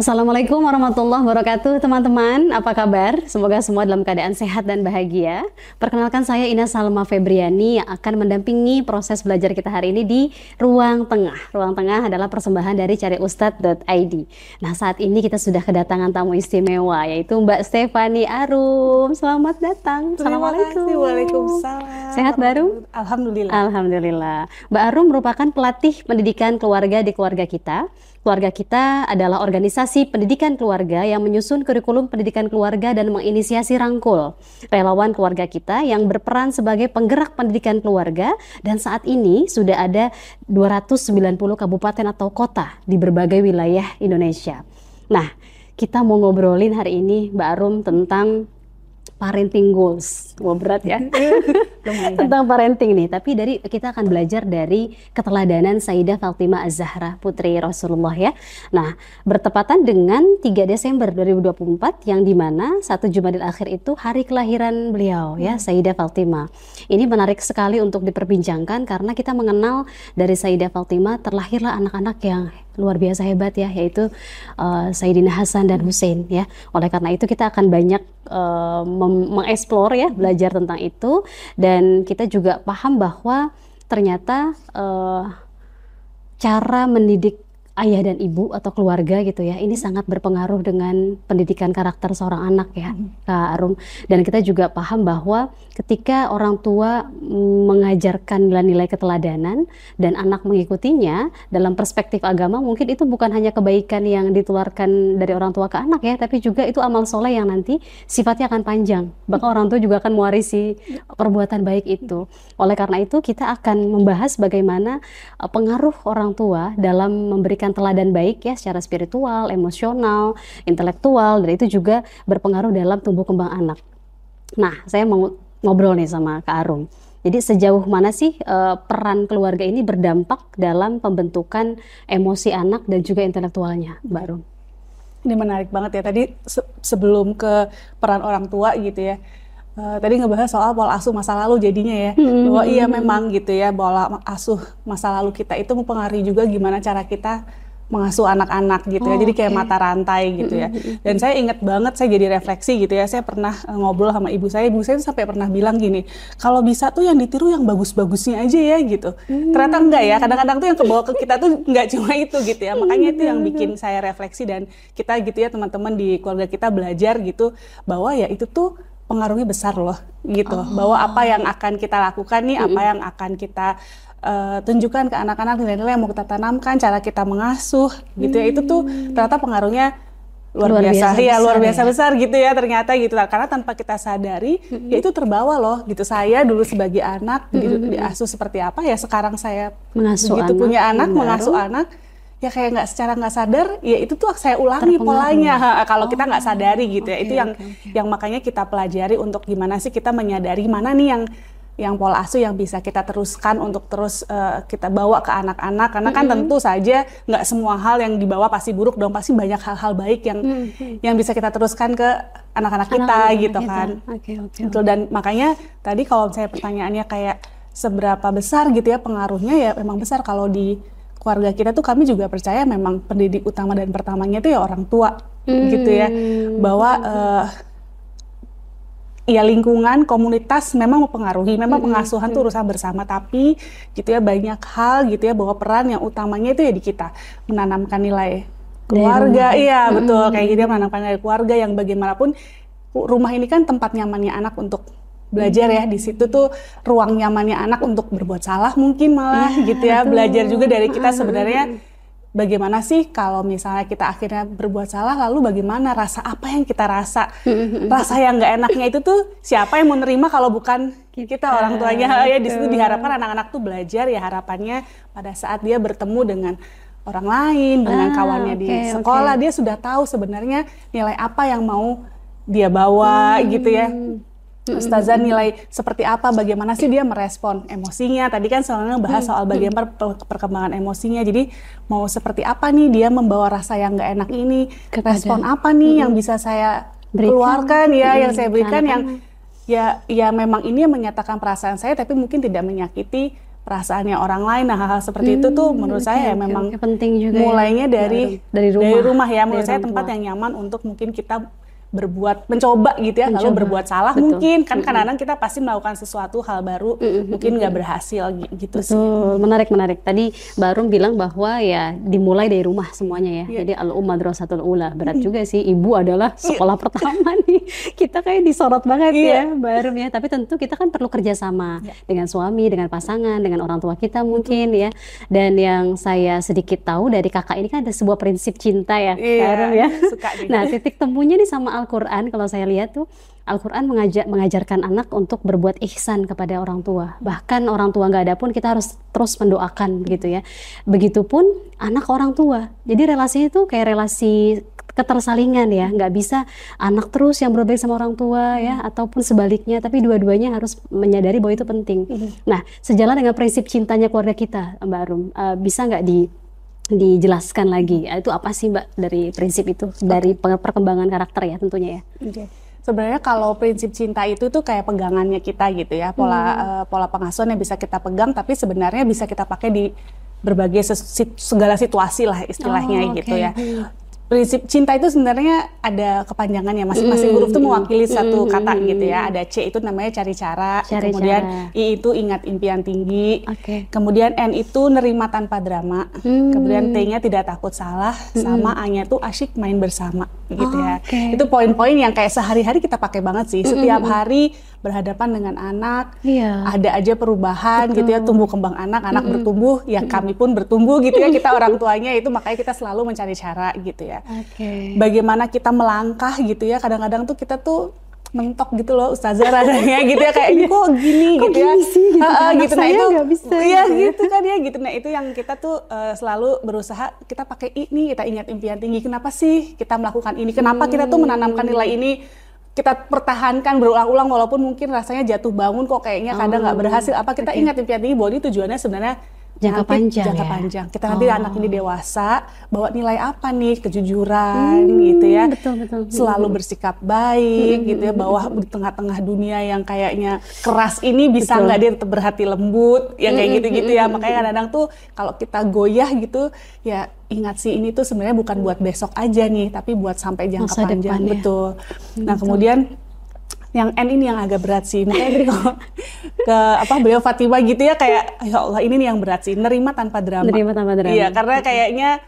Assalamualaikum warahmatullahi wabarakatuh, teman-teman. Apa kabar? Semoga semua dalam keadaan sehat dan bahagia. Perkenalkan, saya Ina Salma Febriani yang akan mendampingi proses belajar kita hari ini di Ruang Tengah. Ruang Tengah adalah persembahan dari cariustad.id. Nah, saat ini kita sudah kedatangan tamu istimewa, yaitu Mbak Stefani Arum. Selamat datang. Assalamualaikum. Waalaikumsalam. Sehat baru? Alhamdulillah. Alhamdulillah. Mbak Arum merupakan pelatih pendidikan keluarga di keluarga kita. Keluarga kita adalah organisasi pendidikan keluarga yang menyusun kurikulum pendidikan keluarga dan menginisiasi Rangkul, relawan keluarga kita yang berperan sebagai penggerak pendidikan keluarga, dan saat ini sudah ada 290 kabupaten atau kota di berbagai wilayah Indonesia. Nah, kita mau ngobrolin hari ini Mbak Arum tentang parenting goals. Wah, berat ya. Tentang parenting nih, tapi kita akan belajar dari keteladanan Sayyidah Fatimah Az-Zahra, putri Rasulullah ya. Nah, bertepatan dengan 3 Desember 2024 yang dimana 1 Jumadil Akhir itu hari kelahiran beliau ya, Sayyidah Fatimah. Ini menarik sekali untuk diperbincangkan karena kita mengenal dari Sayyidah Fatimah terlahirlah anak-anak yang luar biasa hebat ya, yaitu Sayyidina Hasan dan Hussein ya. Oleh karena itu kita akan banyak mengeksplor ya, belajar tentang itu, dan kita juga paham bahwa ternyata cara mendidik ayah dan ibu atau keluarga gitu ya, ini sangat berpengaruh dengan pendidikan karakter seorang anak ya, Kak Arum. Dan kita juga paham bahwa ketika orang tua mengajarkan nilai-nilai keteladanan dan anak mengikutinya, dalam perspektif agama mungkin itu bukan hanya kebaikan yang ditularkan dari orang tua ke anak ya, tapi juga itu amal soleh yang nanti sifatnya akan panjang. Bahkan orang tua juga akan mewarisi perbuatan baik itu. Oleh karena itu kita akan membahas bagaimana pengaruh orang tua dalam memberikan teladan baik ya, secara spiritual, emosional, intelektual, dan itu juga berpengaruh dalam tumbuh kembang anak. Nah, saya mau ngobrol nih sama Kak Arum. Jadi sejauh mana sih peran keluarga ini berdampak dalam pembentukan emosi anak dan juga intelektualnya, Mbak Arum? Ini menarik banget ya. Tadi sebelum ke peran orang tua gitu ya, tadi ngebahas soal pola asuh masa lalu jadinya ya, bahwa iya memang gitu ya, pola asuh masa lalu kita itu mempengaruhi juga gimana cara kita mengasuh anak-anak gitu ya. Jadi kayak mata rantai gitu ya. Dan saya ingat banget, saya jadi refleksi gitu ya, saya pernah ngobrol sama ibu saya tuh sampai pernah bilang gini, kalau bisa tuh yang ditiru yang bagus-bagusnya aja ya gitu. Ternyata enggak ya, kadang-kadang tuh yang kebawa ke kita tuh enggak cuma itu gitu ya. Makanya itu yang bikin saya refleksi, dan kita gitu ya, teman-teman di keluarga kita belajar gitu, bahwa ya itu tuh pengaruhnya besar loh gitu, bahwa apa yang akan kita lakukan nih, apa yang akan kita tunjukkan ke anak-anak, nilai-nilai yang mau kita tanamkan, cara kita mengasuh gitu ya, itu tuh ternyata pengaruhnya luar biasa ya, luar biasa besar gitu ya ternyata gitu lah. Karena tanpa kita sadari ya itu terbawa loh gitu. Saya dulu sebagai anak diasuh seperti apa ya, sekarang saya Mengasuh begitu anak, punya anak, mengasuh anak ya kayak secara nggak sadar ya, itu tuh saya ulangi polanya kalau kita nggak sadari gitu ya. Itu yang makanya kita pelajari untuk gimana sih kita menyadari mana nih yang pola asuh yang bisa kita teruskan untuk terus kita bawa ke anak-anak, karena kan tentu saja nggak semua hal yang dibawa pasti buruk dong, pasti banyak hal-hal baik yang bisa kita teruskan ke anak-anak kita gitu kan. Betul. Dan makanya tadi kalau saya pertanyaannya kayak seberapa besar gitu ya pengaruhnya, ya memang besar. Kalau di keluarga kita tuh kami juga percaya memang pendidik utama dan pertamanya itu ya orang tua gitu ya, bahwa ya lingkungan, komunitas memang mempengaruhi, memang pengasuhan tuh urusan bersama, tapi gitu ya banyak hal gitu ya, bahwa peran yang utamanya itu ya di kita menanamkan nilai keluarga. Iya betul, kayak gitu ya, menanamkan nilai keluarga yang bagaimanapun rumah ini kan tempat nyamannya anak untuk belajar ya. Di situ tuh ruang nyamannya anak untuk berbuat salah mungkin malah gitu ya, belajar juga dari kita sebenarnya. Bagaimana sih kalau misalnya kita akhirnya berbuat salah, lalu bagaimana rasa apa yang kita rasa, rasa yang nggak enaknya itu tuh siapa yang mau nerima kalau bukan kita orang tuanya ya. Di situ diharapkan anak-anak tuh belajar ya, harapannya pada saat dia bertemu dengan orang lain, dengan kawannya di sekolah, dia sudah tahu sebenarnya nilai apa yang mau dia bawa gitu ya. Ustazah, nilai seperti apa, bagaimana sih dia merespon emosinya. Tadi kan selalu bahas soal bagaimana perkembangan emosinya. Jadi mau seperti apa nih dia membawa rasa yang nggak enak ini, respon apa nih yang bisa saya keluarkan ya, yang saya berikan, yang ya memang ini yang menyatakan perasaan saya, tapi mungkin tidak menyakiti perasaannya orang lain. Nah, hal-hal seperti itu tuh menurut saya ya memang penting juga mulainya ya, dari rumah ya. Menurut saya orang tempat tua. yang nyaman untuk mungkin kita mencoba gitu ya, lalu berbuat salah. Betul. Mungkin kan kadang-kadang kita pasti melakukan sesuatu hal baru, mungkin nggak berhasil gitu sih. Betul, menarik. Tadi Mbak Arum bilang bahwa ya dimulai dari rumah semuanya ya. Jadi al-ummu madrasatul ula. Berat juga sih, ibu adalah sekolah pertama nih. Kita kayak disorot banget ya Mbak Arum ya. Tapi tentu kita kan perlu kerjasama dengan suami, dengan pasangan, dengan orang tua kita mungkin ya. Dan yang saya sedikit tahu dari kakak ini kan ada sebuah prinsip cinta ya Mbak Arum ya. Suka deh. Nah, titik temunya nih sama Al-Quran, kalau saya lihat tuh Al-Quran mengajarkan anak untuk berbuat ihsan kepada orang tua. Bahkan orang tua nggak ada pun kita harus terus mendoakan gitu ya. Begitupun anak orang tua. Jadi relasinya itu kayak relasi ketersalingan ya. Nggak bisa anak terus yang berbaik sama orang tua ya, ataupun sebaliknya. Tapi dua-duanya harus menyadari bahwa itu penting. Nah, sejalan dengan prinsip cintanya keluarga kita, Mbak Arum, bisa nggak dijelaskan lagi itu apa sih Mbak dari prinsip itu dari perkembangan karakter ya tentunya ya. Sebenarnya kalau prinsip cinta itu tuh kayak pegangannya kita gitu ya, pola pengasuhan yang bisa kita pegang, tapi sebenarnya bisa kita pakai di berbagai segala situasi lah istilahnya gitu ya. Prinsip cinta itu sebenarnya ada kepanjangannya, masing-masing huruf itu mewakili satu kata gitu ya. Ada C itu namanya cari cara, kemudian I itu ingat impian tinggi, kemudian N itu nerima tanpa drama, kemudian T-nya tidak takut salah, sama A-nya itu asyik main bersama gitu ya. Itu poin-poin yang kayak sehari-hari kita pakai banget sih. Setiap hari berhadapan dengan anak, ada aja perubahan gitu ya, tumbuh kembang anak bertumbuh, ya kami pun bertumbuh gitu ya, kita orang tuanya itu makanya kita selalu mencari cara gitu ya. Bagaimana kita melangkah gitu ya, kadang-kadang tuh kita tuh mentok gitu loh Ustazah radanya gitu ya, kayak ini kok gini gitu ya. Gitu nah itu iya gitu kan ya gitu. Nah itu yang kita tuh selalu berusaha kita pakai ini, kita ingat impian tinggi. Kenapa sih kita melakukan ini? Kenapa kita tuh menanamkan nilai ini? Kita pertahankan berulang-ulang walaupun mungkin rasanya jatuh bangun kok kayaknya kadang nggak berhasil. Apa kita ingat impian tinggi bahwa ini tujuannya sebenarnya jangka panjang. Kita nanti anak ini dewasa bawa nilai apa nih, kejujuran gitu ya, selalu bersikap baik gitu ya, bahwa di tengah-tengah dunia yang kayaknya keras ini bisa nggak dia tetap berhati lembut ya kayak gitu-gitu ya. Makanya kadang-kadang tuh kalau kita goyah gitu ya, ingat sih ini tuh sebenarnya bukan buat besok aja nih, tapi buat sampai jangka panjang. Betul. Nah kemudian yang N ini yang agak berat sih, makanya tadi kalau ke beliau Fatimah gitu ya, kayak ya Allah ini nih yang berat sih, nerima tanpa drama. Iya, karena kayaknya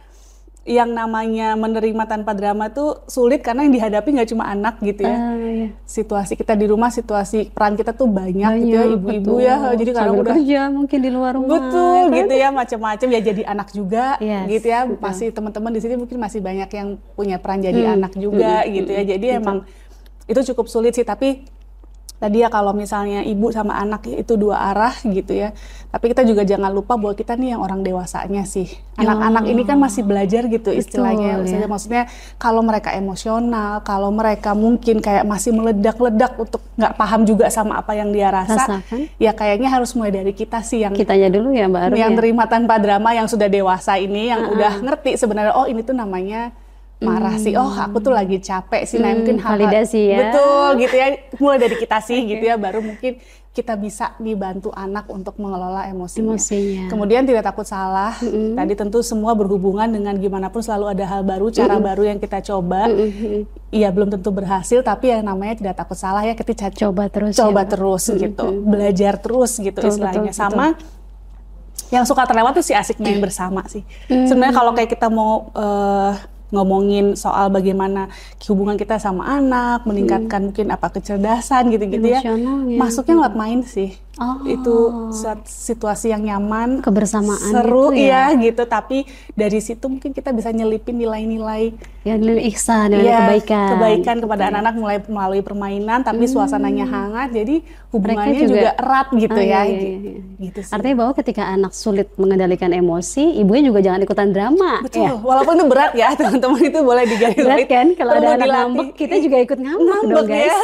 yang namanya menerima tanpa drama tuh sulit karena yang dihadapi nggak cuma anak gitu ya. Situasi kita di rumah, situasi peran kita tuh banyak gitu ya, ibu-ibu ya, jadi kadang udah kerja mungkin di luar rumah. Gitu ya, macam-macam ya, jadi anak juga gitu ya. Masih teman-teman di sini mungkin masih banyak yang punya peran jadi anak juga gitu ya. Jadi emang itu cukup sulit sih, tapi tadi ya kalau misalnya ibu sama anak itu dua arah gitu ya. Tapi kita juga jangan lupa bahwa kita nih yang orang dewasanya sih. Anak-anak ini kan masih belajar gitu istilahnya. Maksudnya kalau mereka emosional, kalau mereka mungkin kayak masih meledak-ledak untuk nggak paham juga sama apa yang dia rasakan, ya kayaknya harus mulai dari kita sih yang kitanya dulu ya Mbak Arum, yang terima tanpa drama, yang sudah dewasa ini, yang udah ngerti sebenarnya oh ini tuh namanya marah sih, oh aku tuh lagi capek sih, nah mungkin validasi ya. Betul gitu ya, mulai dari kita sih gitu ya, baru mungkin kita bisa dibantu anak untuk mengelola emosinya. Kemudian tidak takut salah, tadi tentu semua berhubungan dengan gimana pun selalu ada hal baru, cara baru yang kita coba. Iya belum tentu berhasil, tapi yang namanya tidak takut salah ya, kita coba terus gitu, belajar terus gitu istilahnya. Sama yang suka terlewat tuh si asik main bersama sih. Sebenarnya kalau kayak kita mau ngomongin soal bagaimana hubungan kita sama anak, meningkatkan mungkin apa kecerdasan gitu-gitu ya, masuknya lewat main sih. Itu situasi yang nyaman, kebersamaan seru gitu ya gitu, tapi dari situ mungkin kita bisa nyelipin nilai-nilai nilai ihsan, nilai kebaikan kepada anak-anak mulai melalui permainan, tapi suasananya hangat, jadi hubungannya juga erat gitu ya. Gitu sih. Artinya bahwa ketika anak sulit mengendalikan emosi, ibunya juga jangan ikutan drama. Betul, walaupun itu berat ya teman-teman, itu boleh digaris. Berat kan, kalau ada anak ngambek, kita juga ikut ngambek dong guys.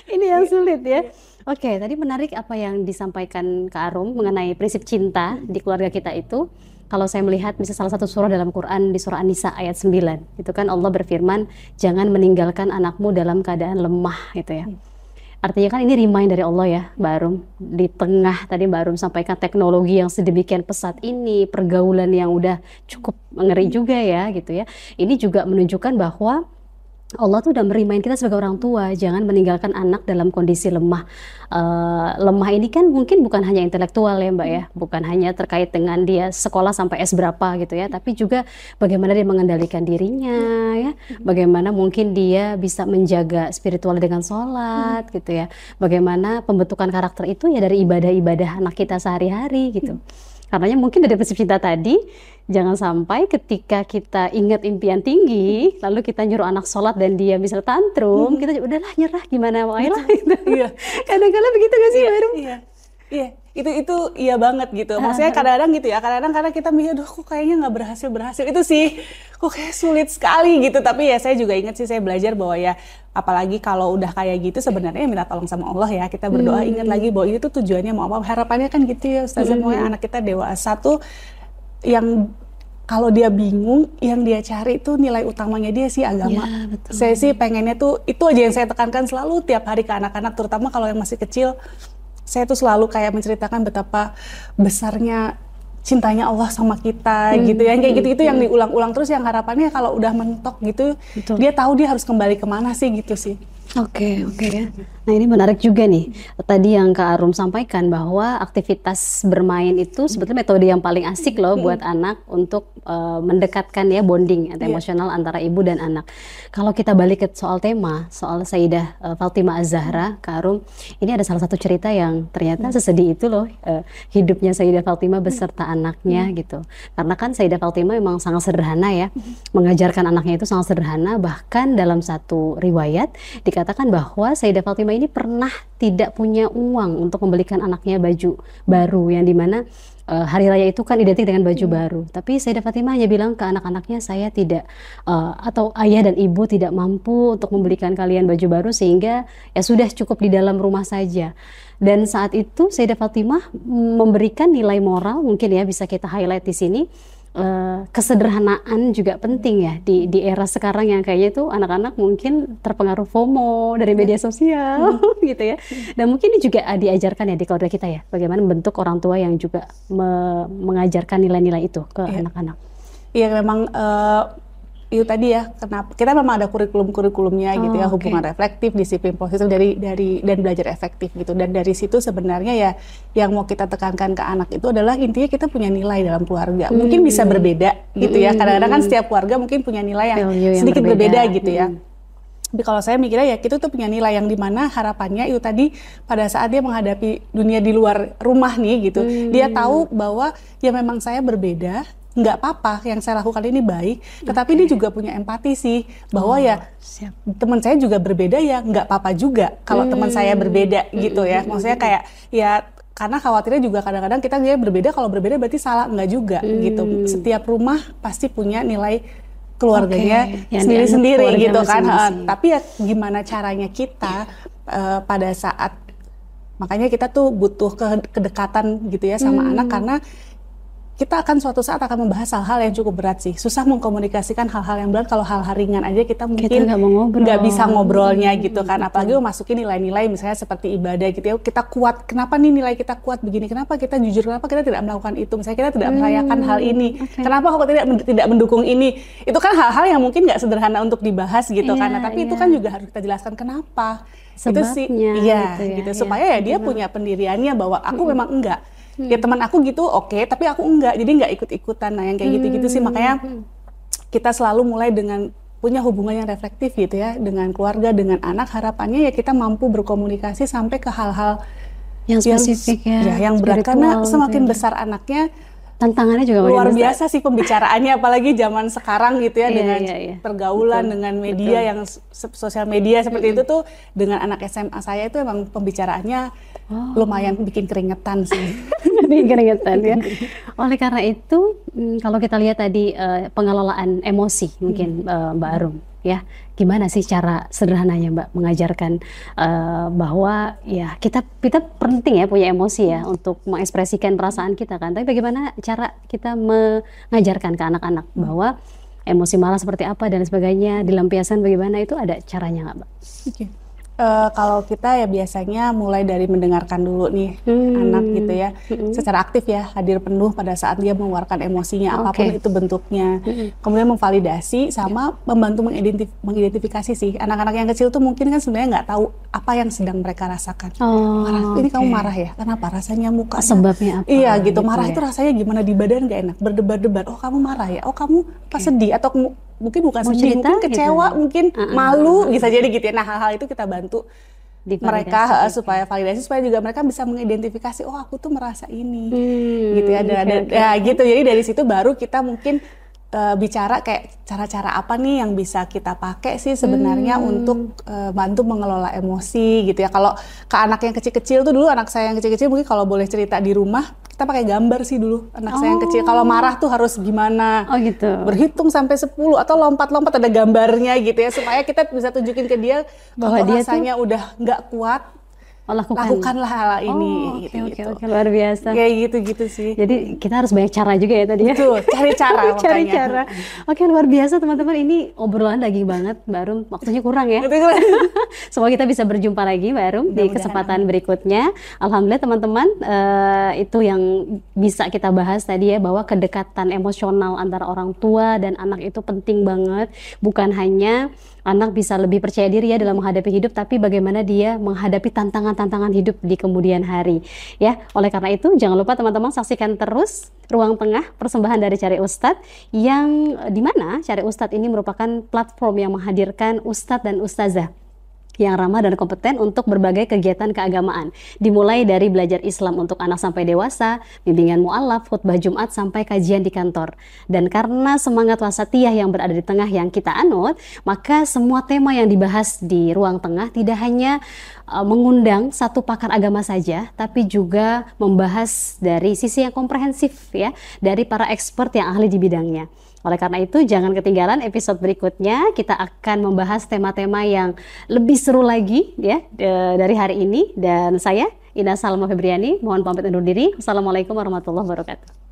Ini yang sulit ya. Oke, tadi menarik apa yang disampaikan Kak Arum mengenai prinsip cinta di keluarga kita itu. Kalau saya melihat misalnya salah satu surah dalam Quran di surah An-Nisa ayat 9, itu kan Allah berfirman, jangan meninggalkan anakmu dalam keadaan lemah gitu ya. Artinya kan ini remind dari Allah ya, Mbak Arum. Di tengah tadi Mbak Arum sampaikan teknologi yang sedemikian pesat ini, pergaulan yang udah cukup ngeri juga ya gitu ya. Ini juga menunjukkan bahwa Allah tuh udah merimain kita sebagai orang tua, jangan meninggalkan anak dalam kondisi lemah. Lemah ini kan mungkin bukan hanya intelektual ya Mbak ya, bukan hanya terkait dengan dia sekolah sampai S berapa gitu ya, tapi juga bagaimana dia mengendalikan dirinya ya, bagaimana mungkin dia bisa menjaga spiritual dengan sholat gitu ya, bagaimana pembentukan karakter itu ya dari ibadah-ibadah anak kita sehari-hari gitu. Karenanya mungkin dari prinsip cinta tadi, jangan sampai ketika kita ingat impian tinggi, lalu kita nyuruh anak sholat dan dia misal tantrum, kita udahlah nyerah gimana lah gitu. Iya. Kadang-kadang begitu gak sih, Mbak Rum? Iya. Iya, itu iya banget gitu. Maksudnya kadang-kadang gitu ya, kadang-kadang karena kita mikir, duh kok kayaknya nggak berhasil. Itu sih, kok kayak sulit sekali gitu. Tapi ya saya juga ingat sih, saya belajar bahwa ya, apalagi kalau udah kayak gitu sebenarnya minta tolong sama Allah ya. Kita berdoa, ingat lagi bahwa itu tujuannya mau apa. Harapannya kan gitu ya Ustazah, pokoknya anak kita dewasa tuh yang kalau dia bingung, yang dia cari itu nilai utamanya dia sih agama. Ya, betul. Saya sih pengennya tuh, itu aja yang saya tekankan selalu tiap hari ke anak-anak, terutama kalau yang masih kecil. Saya tuh selalu kayak menceritakan betapa besarnya cintanya Allah sama kita gitu ya. Kayak gitu itu yang diulang-ulang terus, yang harapannya kalau udah mentok gitu, Betul. dia tahu dia harus kembali kemana sih gitu sih. Oke ya. Nah ini menarik juga nih. Tadi yang Kak Arum sampaikan bahwa aktivitas bermain itu sebetulnya metode yang paling asik loh buat anak untuk mendekatkan ya bonding atau emosional antara ibu dan anak. Kalau kita balik ke soal tema, soal Sayyidah Fatimah Az-Zahra, Kak Arum, ini ada salah satu cerita yang ternyata sesedih itu loh, hidupnya Sayyidah Fatimah beserta anaknya gitu. Karena kan Sayyidah Fatimah memang sangat sederhana ya, mengajarkan anaknya itu sangat sederhana. Bahkan dalam satu riwayat dikatakan bahwa Sayyidah Fatimah ini pernah tidak punya uang untuk membelikan anaknya baju baru, yang dimana hari raya itu kan identik dengan baju baru. Tapi Sayyidah Fatimah hanya bilang ke anak-anaknya, saya tidak atau ayah dan ibu tidak mampu untuk membelikan kalian baju baru, sehingga ya sudah cukup di dalam rumah saja. Dan saat itu Sayyidah Fatimah memberikan nilai moral, mungkin ya bisa kita highlight di sini. Kesederhanaan juga penting ya di era sekarang yang kayaknya itu anak-anak mungkin terpengaruh FOMO dari media sosial gitu ya. Dan mungkin ini juga diajarkan ya di keluarga kita ya, bagaimana membentuk orang tua yang juga mengajarkan nilai-nilai itu ke anak-anak. Iya memang itu tadi ya, kenapa kita memang ada kurikulum-kurikulumnya gitu ya, hubungan reflektif, disiplin positif dan belajar efektif gitu. Dan dari situ sebenarnya ya yang mau kita tekankan ke anak itu adalah intinya kita punya nilai dalam keluarga. Mungkin bisa berbeda gitu ya. Kadang-kadang kan setiap keluarga mungkin punya nilai yang sedikit berbeda gitu ya. Tapi kalau saya mikirnya ya kita tuh punya nilai yang dimana harapannya itu tadi pada saat dia menghadapi dunia di luar rumah nih gitu, dia tahu bahwa ya memang saya berbeda, nggak apa-apa yang saya lakukan ini baik, tetapi dia juga punya empati sih bahwa ya teman saya juga berbeda, ya nggak apa-apa juga kalau teman saya berbeda gitu ya. Maksudnya kayak ya karena khawatirnya juga kadang-kadang kita dia berbeda, kalau berbeda berarti salah, nggak juga gitu. Setiap rumah pasti punya nilai keluarganya sendiri-sendiri gitu kan. Tapi ya gimana caranya kita pada saat, makanya kita tuh butuh kedekatan gitu ya sama anak, karena kita akan suatu saat akan membahas hal-hal yang cukup berat sih. Susah mengkomunikasikan hal-hal yang berat kalau hal-hal ringan aja kita mungkin nggak bisa ngobrolnya gitu kan. Apalagi memasuki nilai-nilai misalnya seperti ibadah gitu ya. Kita kuat, kenapa nih nilai kita kuat begini? Kenapa kita jujur? Kenapa kita tidak melakukan itu? Misalnya kita tidak merayakan hal ini. Kenapa kok tidak mendukung ini? Itu kan hal-hal yang mungkin nggak sederhana untuk dibahas gitu kan. Nah, tapi itu kan juga harus kita jelaskan kenapa. Sebabnya, itu sih, iya gitu. Supaya ya dia punya pendiriannya bahwa aku memang enggak. Ya teman aku gitu oke, tapi aku enggak, jadi enggak ikut-ikutan. Nah yang kayak gitu-gitu sih, makanya kita selalu mulai dengan punya hubungan yang reflektif gitu ya, dengan keluarga, dengan anak. Harapannya ya kita mampu berkomunikasi sampai ke hal-hal yang spesifik yang berat, karena semakin besar anaknya, tantangannya juga luar biasa sih pembicaraannya, apalagi zaman sekarang gitu ya, dengan pergaulan, dengan media yang sosial media seperti itu tuh, dengan anak SMA saya itu emang pembicaraannya lumayan bikin keringetan sih. Bikin keringetan ya. Oleh karena itu, kalau kita lihat tadi pengelolaan emosi mungkin Mbak Arum ya, gimana sih cara sederhananya Mbak mengajarkan bahwa ya kita penting ya punya emosi ya untuk mengekspresikan perasaan kita kan, tapi bagaimana cara kita mengajarkan ke anak-anak bahwa emosi malah seperti apa dan sebagainya, dilampiaskan bagaimana, itu ada caranya nggak Mbak? Oke. Kalau kita ya biasanya mulai dari mendengarkan dulu nih anak gitu ya, secara aktif ya, hadir penuh pada saat dia mengeluarkan emosinya apapun itu bentuknya. Kemudian memvalidasi sama membantu mengidentifikasi sih. Anak-anak yang kecil tuh mungkin kan sebenarnya nggak tahu apa yang sedang mereka rasakan. Ini kamu marah ya? Kenapa? Rasanya muka sebabnya apa? Iya gitu, marah itu rasanya gimana, di badan nggak enak, berdebar-debar. Oh kamu marah ya? Oh kamu pas sedih atau mungkin bukan sedih, mungkin kecewa, gitu. Mungkin malu, bisa jadi gitu ya. Nah hal-hal itu kita bantu mereka supaya validasi, supaya juga mereka bisa mengidentifikasi, oh aku tuh merasa ini, gitu ya. Ya gitu. Jadi dari situ baru kita mungkin bicara kayak cara-cara apa nih yang bisa kita pakai sih sebenarnya untuk bantu mengelola emosi gitu ya. Kalau ke anak yang kecil-kecil tuh, dulu anak saya yang kecil-kecil mungkin kalau boleh cerita di rumah, kita pakai gambar sih dulu. Anak saya yang kecil kalau marah tuh harus gimana, gitu. Berhitung sampai 10 atau lompat-lompat ada gambarnya gitu ya, supaya kita bisa tunjukin ke dia bahwa dia rasanya udah nggak kuat, lakukanlah hal ini. Oke, luar biasa. Kayak gitu sih. Jadi kita harus banyak cara juga ya tadi ya. Betul, cari cara. Cari cara. Oke, luar biasa teman-teman. Ini obrolan daging banget, Mbak Arum. Waktunya kurang ya. Semoga kita bisa berjumpa lagi, Mbak Arum, di kesempatan berikutnya. Alhamdulillah teman-teman, itu yang bisa kita bahas tadi ya, bahwa kedekatan emosional antara orang tua dan anak itu penting banget. Bukan hanya anak bisa lebih percaya diri ya dalam menghadapi hidup, tapi bagaimana dia menghadapi tantangan hidup di kemudian hari. Ya, oleh karena itu jangan lupa teman-teman saksikan terus Ruang Tengah, persembahan dari Cari Ustadz, yang dimana Cari Ustadz ini merupakan platform yang menghadirkan ustadz dan ustazah yang ramah dan kompeten untuk berbagai kegiatan keagamaan. Dimulai dari belajar Islam untuk anak sampai dewasa, bimbingan mu'alaf, khutbah Jumat, sampai kajian di kantor. Dan karena semangat wasatiyah yang berada di tengah yang kita anut, maka semua tema yang dibahas di Ruang Tengah tidak hanya mengundang satu pakar agama saja, tapi juga membahas dari sisi yang komprehensif ya, dari para expert yang ahli di bidangnya. Oleh karena itu jangan ketinggalan episode berikutnya, kita akan membahas tema-tema yang lebih seru lagi ya dari hari ini. Dan saya Ina Salma Febriani mohon pamit undur diri. Wassalamualaikum warahmatullahi wabarakatuh.